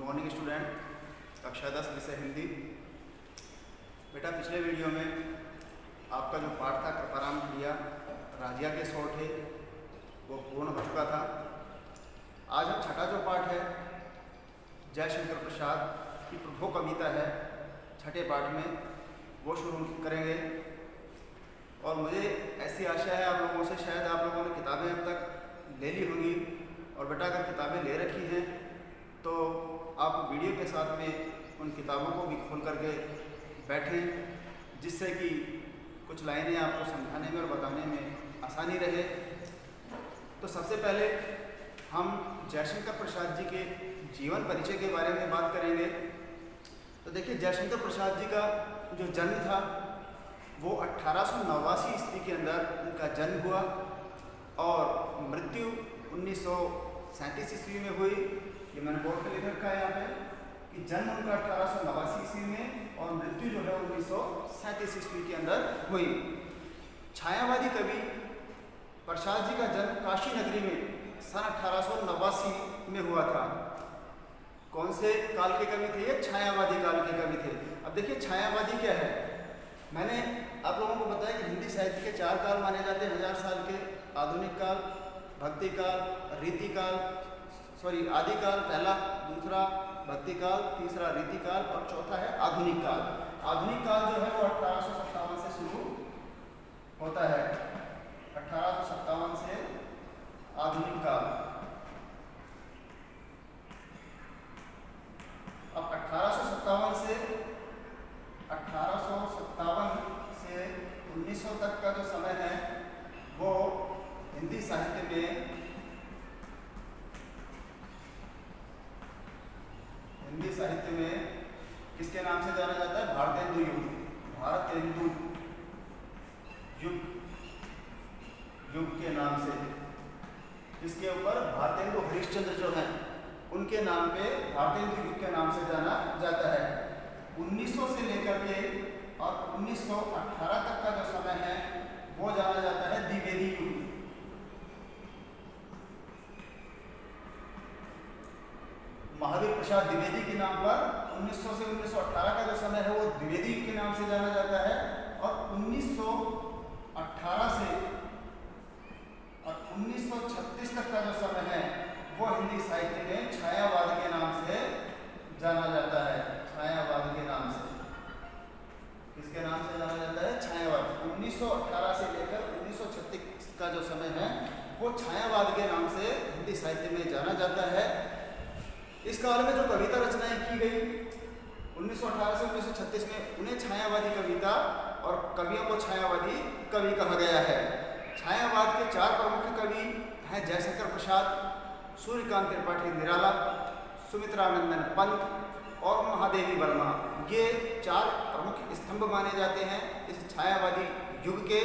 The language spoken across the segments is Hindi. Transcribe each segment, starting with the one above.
मॉर्निंग स्टूडेंट, कक्षा 10 विषय हिंदी। बेटा, पिछले वीडियो में आपका जो पाठ था कृपाराम क्रिया राजिया के शॉर्ट है वो पूर्ण हो चुका था। आज हम छठा जो पाठ है जयशंकर प्रसाद की प्रभु कविता है, छठे पाठ में वो शुरू करेंगे। और मुझे ऐसी आशा है आप लोगों से, शायद आप लोगों ने किताबें अब तक ले ली होंगी। और बेटा, अगर किताबें ले रखी हैं तो आप वीडियो के साथ में उन किताबों को भी खोल करके बैठें, जिससे कि कुछ लाइनें आपको समझाने में और बताने में आसानी रहे। तो सबसे पहले हम जयशंकर प्रसाद जी के जीवन परिचय के बारे में बात करेंगे। तो देखिए, जयशंकर प्रसाद जी का जो जन्म था वो 1889 ईस्वी के अंदर उनका जन्म हुआ और मृत्यु 1937 ईस्वी में हुई। ये मैंने बोर्ड पे लिख रखा है यहाँ पे कि जन्म उनका 1889 ईस्वी में और मृत्यु जो है 1937 ईस्वी के अंदर हुई। छायावादी कवि प्रसाद जी का जन्म काशी नगरी में सन 1889 में हुआ था। कौन से काल के कवि थे ये? छायावादी काल के कवि थे। अब देखिए, छायावादी क्या है। मैंने आप लोगों को बताया कि हिंदी साहित्य के 4 काल माने जाते हैं 1000 साल के: आधुनिक काल, भक्ति काल, आदि काल पहला, दूसरा भक्ति काल, तीसरा रीति काल और चौथा है आधुनिक काल। आधुनिक काल जो है वो 1857 से शुरू होता है। 1857 से आधुनिक काल। अब 1857 से 1900 तक का जो समय है वो हिंदी साहित्य में किसके नाम से जाना जाता है? भारतेंदु युग। भारतेंदु युग के नाम से। इसके ऊपर भारतेंदु हरिश्चंद्र जो हैं उनके नाम पे भारतेंदु युग के नाम से जाना जाता है। 1900 से लेकर के और 1918 तक का जो समय है वो जाना जाता है द्विवेदी युग। महावीर प्रसाद द्विवेदी के नाम पर 1900 से 1918 का जो समय है वो द्विवेदी युग के नाम से जाना जाता है। और 1918 से और 1936 तक का जो समय है वो हिंदी साहित्य में छायावाद के नाम से जाना जाता है। छायावाद के नाम से। किसके नाम से जाना जाता है? छायावाद। 1918 से लेकर 1936 का जो समय है वो छायावाद के नाम से हिंदी साहित्य में जाना जाता है। इस काल में जो कविता रचनाएं की गई 1918 से 1936 में, उन्हें छायावादी कविता और कवियों को छायावादी कवि कहा गया है। छायावाद के 4 प्रमुख कवि हैं जयशंकर प्रसाद, सूर्यकांत त्रिपाठी निराला, सुमित्रानंदन पंत और महादेवी वर्मा। ये 4 प्रमुख स्तंभ माने जाते हैं इस छायावादी युग के।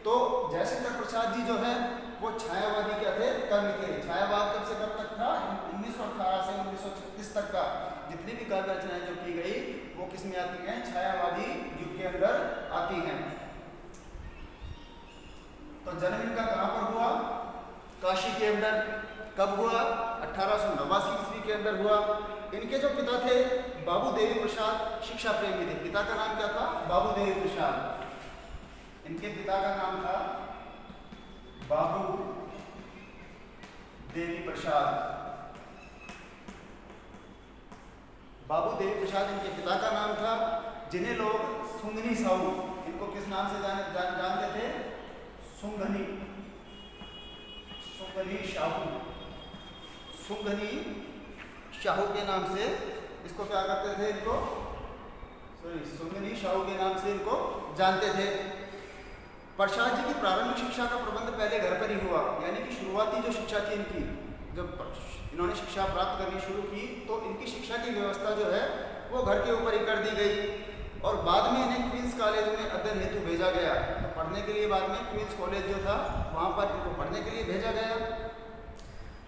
तो जयशंकर प्रसाद जी जो है वो छायावादी क्या थे? कवि थे। छायावाद कब से कब तक था? 1918 से 1936 तक का जितनी भी काव्य रचनाएं जो की गई वो किस में आती हैं? छायावादी युग के अंदर आती हैं। तो जन्म इनका कहाँ पर हुआ? काशी के अंदर। कब हुआ? 1889 ईस्वी के अंदर हुआ। इनके जो पिता थे बाबू देवी प्रसाद शिक्षा प्रेमी थे। पिता का नाम क्या था? बाबू देवी प्रसाद। इनके पिता का नाम था बाबू देवी प्रसाद। बाबू देवी प्रसाद इनके पिता का नाम था, जिन्हें लोग सुंगनी साहू, इनको किस नाम से जानते थे? सुंगनी साहू। सुंगनी साहू के नाम से इसको क्या करते थे? सुंगनी साहू के नाम से इनको जानते थे। प्रसाद जी की प्रारंभिक शिक्षा का प्रबंध पहले घर पर ही हुआ, यानी कि शुरुआती जो शिक्षा थी इनकी, जब इन्होंने शिक्षा प्राप्त करनी शुरू की तो इनकी शिक्षा की व्यवस्था जो है वो घर के ऊपर ही कर दी गई। और बाद में इन्हें क्वींस कॉलेज में अध्ययन हेतु भेजा गया। तो पढ़ने के लिए बाद में क्वींस कॉलेज जो था वहाँ पर इनको पढ़ने के लिए भेजा गया।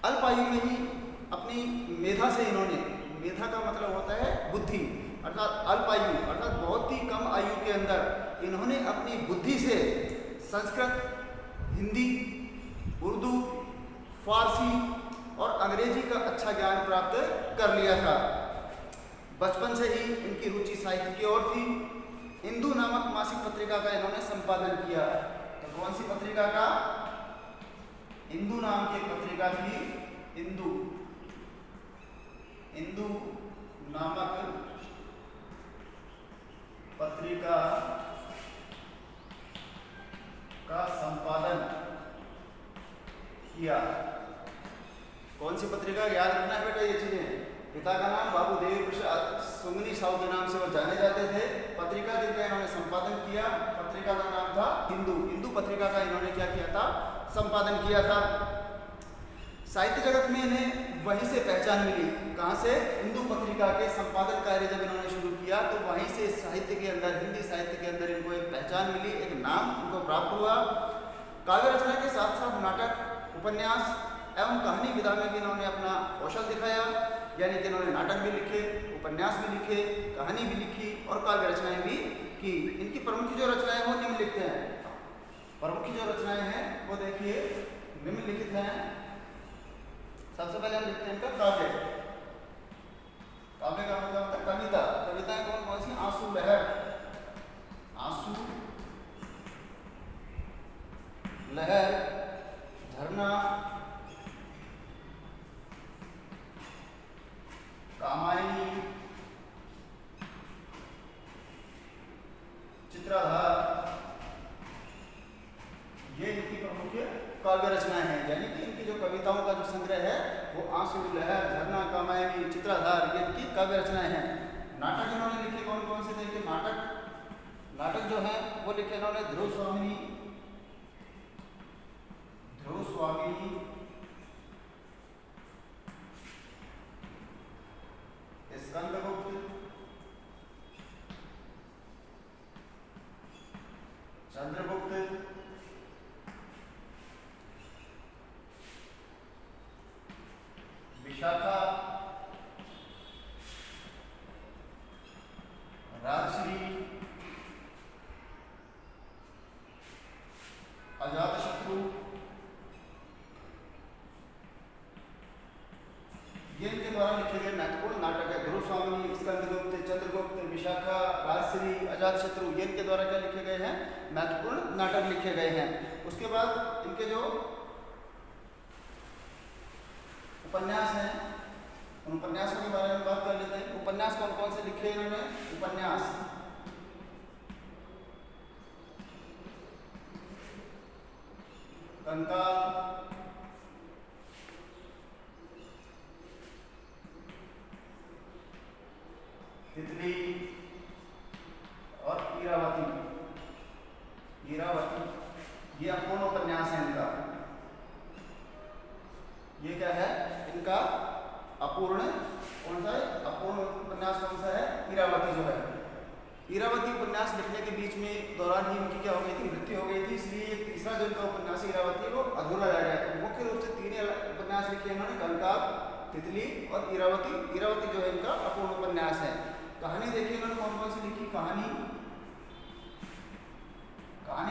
अल्प आयु में ही अपनी मेधा से इन्होंने, मेधा का मतलब होता है बुद्धि, अर्थात अल्प आयु अर्थात बहुत ही कम आयु के अंदर इन्होंने अपनी बुद्धि से संस्कृत, हिंदी, उर्दू, फारसी और अंग्रेजी का अच्छा ज्ञान प्राप्त कर लिया था। बचपन से ही इनकी रुचि साहित्य की ओर थी। इंदु नामक मासिक पत्रिका का इन्होंने संपादन किया। तो कौन सी पत्रिका का? इंदु नाम की एक पत्रिका थी, इंदु नामक पत्रिका का संपादन किया। कौन सी पत्रिका? याद रखना है बेटा ये चीजें। पिता का नाम बाबू देवी प्रसाद सुंगनी साहू के नाम से वो जाने जाते थे। पत्रिका जिनका इन्होंने संपादन किया, पत्रिका का नाम था इंदु पत्रिका का इन्होंने क्या किया था? संपादन किया था। साहित्य जगत में इन्हें वहीं से पहचान मिली। कहाँ से? इंदु पत्रिका के संपादन कार्य जब इन्होंने शुरू किया तो वहीं से साहित्य के अंदर, हिंदी साहित्य के अंदर इनको एक पहचान मिली, एक नाम इनको प्राप्त हुआ। काव्य रचना के साथ साथ नाटक, उपन्यास एवं कहानी विधा में भी इन्होंने अपना कौशल दिखाया। यानी कि इन्होंने नाटक भी लिखे, उपन्यास भी लिखे, कहानी भी लिखी और काव्य रचनाएं भी की। इनकी प्रमुख जो रचनाएं वो निम्नलिखित हैं। प्रमुख जो रचनाएं हैं वो देखिए निम्नलिखित हैं। सबसे पहले हम लिखते हैं इनका काव्य। काव्य का मतलब होता है कविता। कविताएं कौन कौन सी? आंसू लहर, झरना, कामायनी, चित्राधार, ये इनकी प्रमुख काव्य रचनाएं हैं। यानी कि इनकी जो कविताओं का जो संग्रह है वो आंसू लहर, झरना, कामायनी, चित्राधार, ये इनकी काव्य रचनाएं हैं। नाटक इन्होंने लिखे कौन कौन से? देखिए नाटक जो है वो लिखे इन्होंने ध्रुव स्वामिनी, स्कंदगुप्त, चंद्रगुप्त, विशाखा, राजश्री, अजातशत्रु, ये इनके द्वारा लिखे गए महत्वपूर्ण नाटक है। ध्रुव स्वामी, स्कंदगुप्त, चंद्रगुप्त, विशाखा, राजश्री, अजातशत्रु, ये इनके द्वारा क्या लिखे गए हैं? महत्वपूर्ण नाटक लिखे गए हैं। उसके बाद इनके जो उपन्यास हैं, उन उपन्यासों के बारे में बात कर लेते हैं। उपन्यास कौन कौन से लिखे इन्होंने? उपन्यास कंकाल, तितली और ईरावती, ये अपूर्ण उपन्यास है इनका। ये क्या है? इनका अपूर्ण कौन सा है? अपूर्ण उपन्यास कौन सा है? ईरावती जो है। ईरावती उपन्यास लिखने के बीच में दौरान ही इनकी क्या हो गई थी? मृत्यु हो गई थी। इसलिए ये तीसरा जो इनका उपन्यास ईरावती वो अधूरा रह गया। तो मुख्य रूप से तीन उपन्यास लिखे इन्होंने, कंकाल, तितली और ईरावती। ईरावती जो है इनका अपूर्ण उपन्यास है। कहानी देखिए इन्होंने कौन कौन सी लिखी? कहानी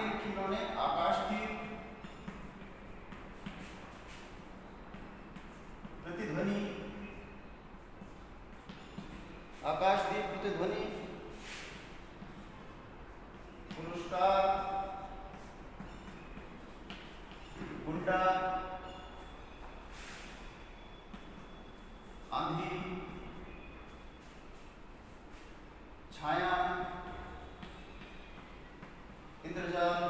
लिखी इन्होंने आकाशदीप, प्रतिध्वनि, पुरस्कार, गुंडा, आंधी, छाया, इंद्रजाल,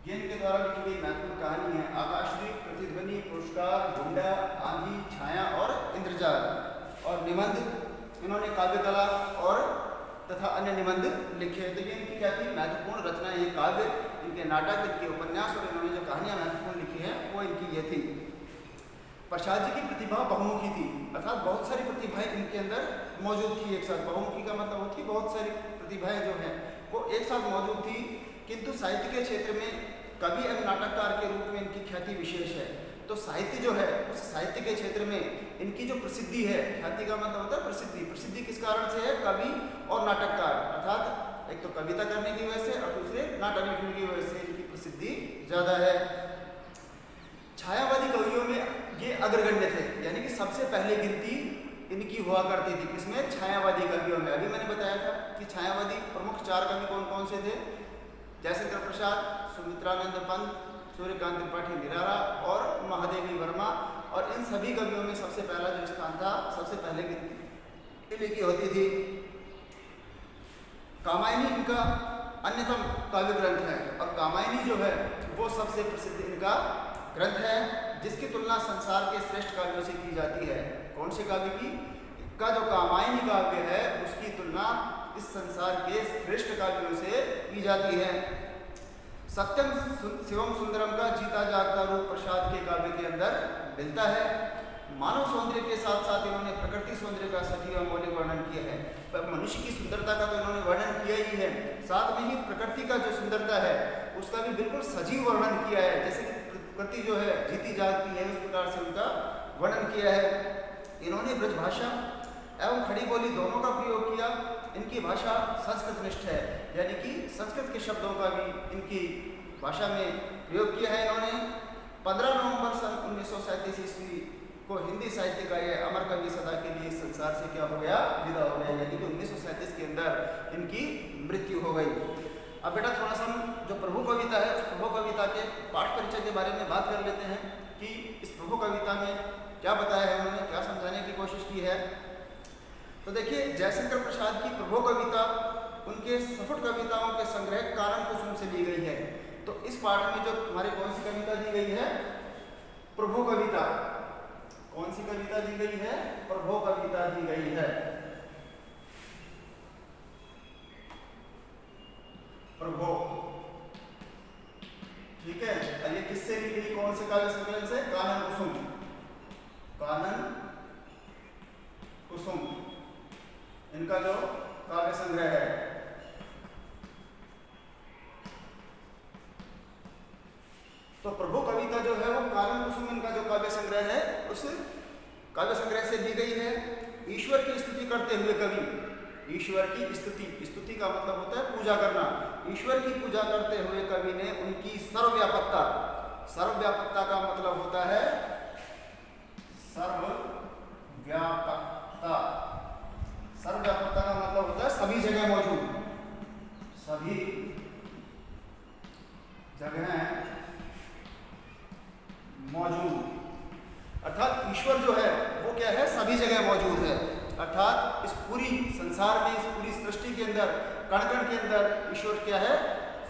ये इनके द्वारा लिखी गई महत्वपूर्ण कहानी है। आकाशदीप, प्रतिध्वनि, पुरस्कार, गुंडा, आंधी, छाया और इंद्रजाल। और निबंध इन्होंने काव्य कला और तथा अन्य निबंध लिखे। तो ये इनकी क्या थी? महत्वपूर्ण रचना। ये काव्य, इनके नाटक, इनके उपन्यास और इन्होंने जो कहानियां महत्वपूर्ण लिखी हैं वो इनकी ये थी। प्रसाद जी की प्रतिभा बहुमुखी थी, अर्थात बहुत सारी प्रतिभाएं इनके अंदर मौजूद थी एक साथ। बहुमुखी का मतलब होती है बहुत सारी प्रतिभाएं जो हैं वो एक साथ मौजूद थी। किंतु साहित्य के क्षेत्र में कवि एवं नाटककार के रूप में इनकी ख्याति विशेष है। तो साहित्य जो है उस साहित्य के क्षेत्र में इनकी जो प्रसिद्धि है, ख्याति का मतलब होता है प्रसिद्धि। प्रसिद्धि किस कारण से है? कवि और नाटककार, अर्थात एक तो कविता करने की वजह से और दूसरे नाटक लिखने की वजह से इनकी प्रसिद्धि ज़्यादा है। छायावादी कवियों में ये अग्रगण्य थे, यानी कि सबसे पहले गिनती इनकी हुआ करती थी। किसमें? छायावादी कवियों में। अभी मैंने बताया था कि छायावादी प्रमुख 4 कवि कौन कौन से थे? जयशंकर प्रसाद, सुमित्रानंद पंत, सूर्यकांत त्रिपाठी निराला और महादेवी वर्मा। और इन सभी कवियों में सबसे पहला जो स्थान था, सबसे पहले गिनती इन्हीं की होती थी। कामायनी इनका अन्यतम काव्य ग्रंथ है, और कामायनी जो है वो सबसे प्रसिद्ध इनका ग्रंथ है, जिसकी तुलना संसार के श्रेष्ठ काव्यों से की जाती है। कौन से काव्य की? का जो कामायनी काव्य है उसकी तुलना इस संसार के श्रेष्ठ काव्यों से की जाती है। सत्यम शिवम सुंदरम का जीता जागता रूप प्रसाद के काव्य के अंदर मिलता है। मानव सौंदर्य के साथ साथ इन्होंने प्रकृति सौंदर्य का सजीव मौलिक वर्णन किया है। पर मनुष्य की सुंदरता का तो इन्होंने वर्णन किया ही है, साथ में ही प्रकृति का जो सुंदरता है उसका भी बिल्कुल सजीव वर्णन किया है। जैसे कि प्रकृति जो है जीती जागती है, उस प्रकार से उनका वर्णन किया है। इन्होंने ब्रजभाषा एवं खड़ी बोली दोनों का प्रयोग किया। इनकी भाषा संस्कृतनिष्ठ है, यानी कि संस्कृत के शब्दों का भी इनकी भाषा में प्रयोग किया है इन्होंने। 15 नवंबर सन 1937 ईस्वी को हिंदी साहित्य का ये अमर कवि सदा के लिए इस संसार से क्या हो गया? विदा हो गया, यानी कि 1937 के अंदर इनकी मृत्यु हो गई। अब बेटा थोड़ा सा हम जो प्रभु कविता है उस प्रभु कविता के पाठ परिचय के बारे में बात कर लेते हैं कि इस प्रभु कविता में क्या बताया है, उन्होंने क्या समझाने की कोशिश की है। तो देखिए, जयशंकर प्रसाद की प्रभु कविता उनके सफुट कविताओं के संग्रह कानन कुसुम से ली गई है। तो इस पाठ में जो तुम्हारी कौन सी कविता दी गई है? प्रभु कविता। कौन सी कविता दी गई है? प्रभु कविता दी गई है। प्रभु, ठीक है। और ये किससे ली गई? कौन से काव्य संकलन से? कानन कुसुम। कानन कुसुम इनका जो काव्य संग्रह है। तो प्रभु कविता जो है वो कानन कुसुम इनका जो काव्य संग्रह है उस काव्य संग्रह से दी गई है। ईश्वर की स्तुति करते हुए कवि, ईश्वर की स्तुति, स्तुति का मतलब होता है पूजा करना, ईश्वर की पूजा करते हुए कवि ने उनकी सर्वव्यापकता, सर्वव्यापकता का मतलब होता है सर्वव्यापकता, सर्वव्यापकता का मतलब होता है सभी जगह मौजूद, सभी जगह मौजूद, अर्थात ईश्वर जो है वो क्या है? सभी जगह मौजूद है। अर्थात इस पूरी संसार में, इस पूरी सृष्टि के अंदर, कण कण के अंदर ईश्वर क्या है?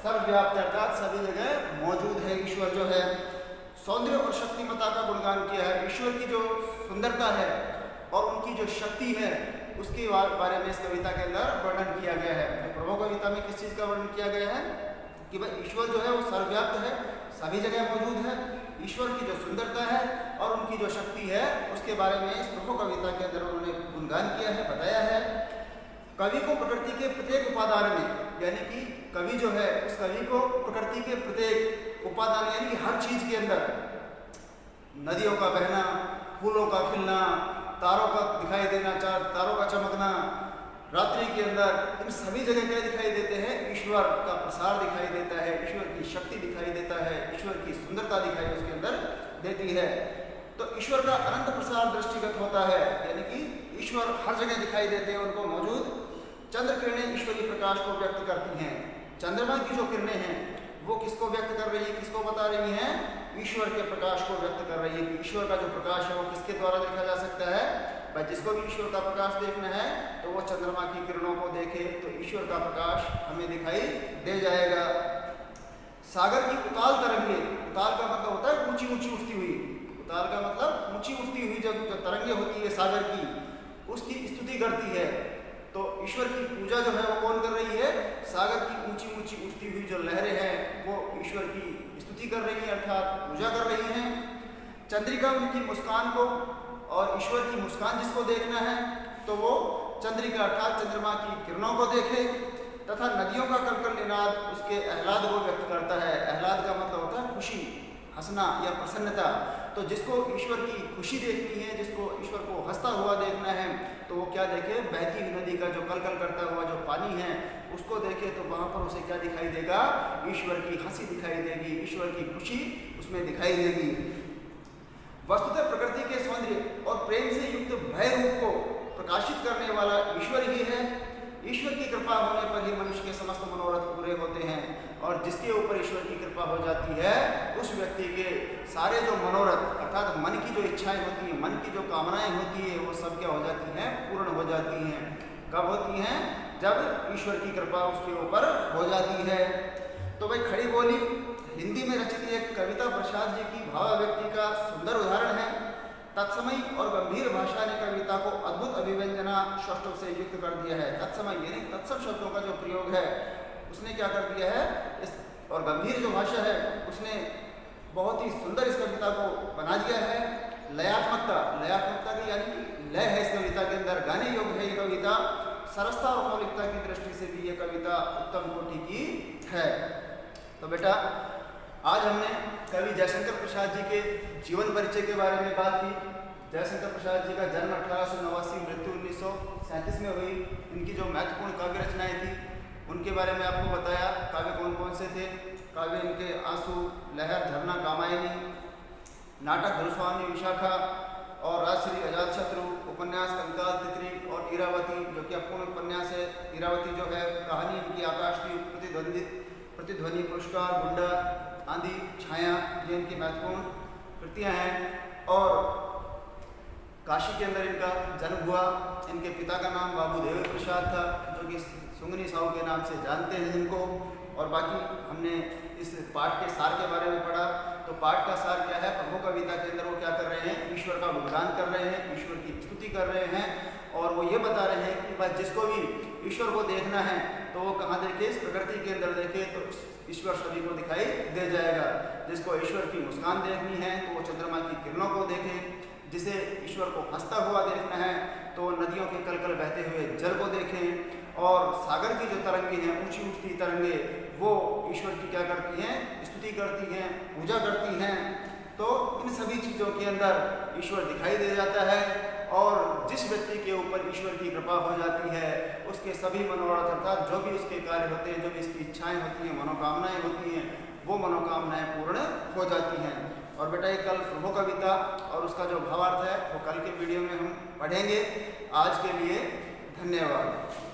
सर्वव्याप्त, अर्थात सभी जगह मौजूद है ईश्वर जो है। सौंदर्य और शक्तिमत्ता का गुणगान किया है। ईश्वर की जो सुंदरता है और उनकी जो शक्ति है उसके बारे में इस कविता के अंदर वर्णन किया गया है। तो प्रभु कविता में किस चीज़ का वर्णन किया गया है? कि भाई ईश्वर जो है वो सर्वव्याप्त है, सभी जगह मौजूद है। ईश्वर की जो सुंदरता है और उनकी जो शक्ति है उसके बारे में इस प्रभु कविता के अंदर उन्होंने गुणगान किया है, बताया है। कवि को प्रकृति के प्रत्येक उपादान में, यानी कि कवि जो है उस कवि को प्रकृति के प्रत्येक उपादान यानी कि हर चीज के अंदर, नदियों का बहना, फूलों का खिलना, तारों का दिखाई देना, तारों का चमकना, रात्रि के अंदर, इन सभी जगह क्या दिखाई देते हैं? ईश्वर का प्रसार दिखाई देता है, ईश्वर की शक्ति दिखाई देता है, ईश्वर की सुंदरता दिखाई उसके अंदर देती है। तो ईश्वर का अनंत प्रसार दृष्टिगत होता है, यानी कि ईश्वर हर जगह दिखाई देते हैं उनको मौजूद। चंद्र किरणें ईश्वरीय प्रकाश को व्यक्त करती हैं। चंद्रमा की जो किरणें हैं वो किसको व्यक्त कर रही है, किसको बता रही हैं? ईश्वर के प्रकाश को व्यक्त कर रही है। कि ईश्वर का जो प्रकाश है वो किसके द्वारा देखा जा सकता है? भाई जिसको भी ईश्वर का प्रकाश देखना है तो वो चंद्रमा की किरणों को देखे तो ईश्वर का प्रकाश हमें दिखाई दे जाएगा। सागर की उताल तरंगे, उताल का मतलब होता है ऊंची ऊंची उठती हुई, उताल का मतलब ऊंची उठती हुई जो तरंगे होती है सागर की, उसकी स्तुति करती है। तो ईश्वर की पूजा जो है वो कौन कर रही है? सागर की ऊंची ऊंची उठती हुई जो लहरें हैं वो ईश्वर की स्तुति कर रही हैं, अर्थात पूजा कर रही हैं। चंद्रिका उनकी मुस्कान को, और ईश्वर की मुस्कान जिसको देखना है तो वो चंद्रिका अर्थात चंद्रमा की किरणों को देखे। तथा नदियों का कलकल निनाद उसके आह्लाद को व्यक्त करता है। आह्लाद का मतलब होता है खुशी, हंसना या प्रसन्नता। तो जिसको ईश्वर की खुशी देखनी है, जिसको ईश्वर को हंसता हुआ देखना है तो वो क्या देखे? बहती हुई नदी का जो कलकल करता हुआ जो पानी है उसको देखे तो वहाँ पर उसे क्या दिखाई देगा? ईश्वर की हंसी दिखाई देगी, ईश्वर की खुशी उसमें दिखाई देगी। वस्तुतः प्रकृति के सौंदर्य और प्रेम से युक्त भय रूप को प्रकाशित करने वाला ईश्वर ही है। ईश्वर की कृपा होने पर ही मनुष्य के समस्त मनोरथ पूरे होते हैं, और जिसके ऊपर ईश्वर की कृपा हो जाती है उस व्यक्ति के सारे जो मनोरथ अर्थात मन की जो इच्छाएं होती हैं, मन की जो कामनाएं होती है, वो सब क्या हो जाती हैं, पूर्ण हो जाती हैं। कब होती हैं? जब ईश्वर की कृपा उसके ऊपर हो जाती है। तो भाई खड़ी बोली हिंदी में रचित एक कविता प्रसाद जी की भावाव्यक्ति का सुंदर उदाहरण है। तत्समय और गंभीर भाषा ने कविता को अद्भुत अभिव्यंजना शब्दों से युक्त कर दिया है। तत्समय यानी तत्सम शब्दों का जो प्रयोग है उसने क्या कर दिया है, इस और गंभीर जो भाषा है उसने बहुत ही सुंदर इस कविता को बना दिया है। लयात्मकता की यानी कि लय है इस कविता के अंदर, गाने योग्य है ये कविता। सरसता और मौलिकता की दृष्टि से भी ये कविता उत्तम कोटि की है। तो बेटा आज हमने कवि जयशंकर प्रसाद जी के जीवन परिचय के बारे में बात की। जयशंकर प्रसाद जी का जन्म 1889, मृत्यु 1937 में हुई। इनकी जो महत्वपूर्ण काव्य रचनाएं थी उनके बारे में आपको बताया। काव्य कौन कौन से थे? काव्य इनके आंसू, लहर, झरना, कामायनी, नाटक गुरुस्वामी विशाखा और राजश्री अजातशत्रु, उपन्यास कंकाल तितली और इरावती जो कि अपूर्ण उपन्यास है। इरावती जो है कहानी इनकी आकाश की प्रतिध्वनि, पुरस्कार, गुंडा, आंधी, छाया, ये इनकी महत्वपूर्ण कृतियाँ हैं। और काशी के अंदर इनका जन्म हुआ। इनके पिता का नाम बाबू देव प्रसाद था, जो कि सुंगनी साहू के नाम से जानते हैं जिनको। और बाकी हमने इस पाठ के सार के बारे में पढ़ा। तो पाठ का सार क्या है? प्रभु कविता के अंदर वो क्या कर रहे हैं? ईश्वर का गुणगान कर रहे हैं, ईश्वर की स्तुति कर रहे हैं, और वो ये बता रहे हैं कि बस जिसको भी ईश्वर को देखना है तो वो कहाँ देखे? इस प्रकृति के अंदर देखे तो ईश्वर सभी को दिखाई दे जाएगा। जिसको ईश्वर की मुस्कान देखनी है तो वो चंद्रमा की किरणों को देखे, जिसे ईश्वर को हंसता हुआ देखना है तो नदियों के कलकल बहते हुए जल को देखें, और सागर की जो तरंगे हैं, ऊंची उठती तरंगे, वो ईश्वर की क्या करती हैं? स्तुति करती हैं, पूजा करती हैं। तो इन सभी चीज़ों के अंदर ईश्वर दिखाई दे जाता है, और जिस व्यक्ति के ऊपर ईश्वर की कृपा हो जाती है उसके सभी मनोरथ अर्थात जो भी उसके कार्य होते हैं, जो भी इसकी इच्छाएं होती हैं, मनोकामनाएं होती हैं, वो मनोकामनाएं पूर्ण हो जाती हैं। और बेटा ये कल प्रभु कविता और उसका जो भावार्थ है वो कल के वीडियो में हम पढ़ेंगे। आज के लिए धन्यवाद।